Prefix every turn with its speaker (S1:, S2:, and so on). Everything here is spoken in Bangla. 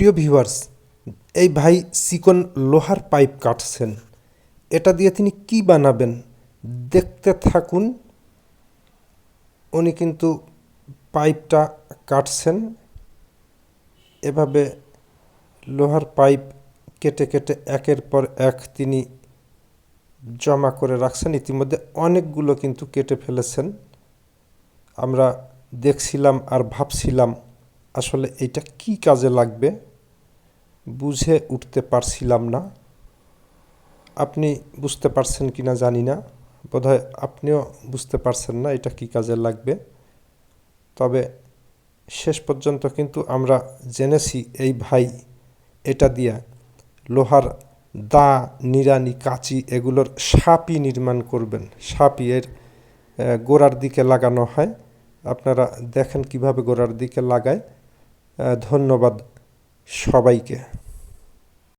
S1: প্রিয় ভিউয়ার্স, এই ভাই চিকন লোহার পাইপ কাটছেন। এটা দিয়ে তিনি কি বানাবেন দেখতে থাকুন। উনি কিন্তু পাইপটা কাটছেন, এভাবে লোহার পাইপ কেটে কেটে একের পর এক তিনি জমা করে রাখছেন। ইতিমধ্যে অনেকগুলো কিন্তু কেটে ফেলেছেন। আমরা দেখছিলাম আর ভাবছিলাম আসলে এটা কি কাজে লাগবে, বুঝে উঠতে পারছিলাম না। আপনি বুঝতে পারছেন কি না জানি না, বোধহয় আপনিও বুঝতে পারছেন না এটা কি কাজে লাগবে। তবে শেষ পর্যন্ত কিন্তু আমরা জেনেছি এই ভাই এটা দিয়ে লোহার দা, নিড়ানি, কাঁচি এগুলোর সাপি নির্মাণ করবেন। সাপি এর গোড়ার দিকে লাগানো হয়। আপনারা দেখেন কিভাবে গোড়ার দিকে লাগায়। ধন্যবাদ সবাইকে।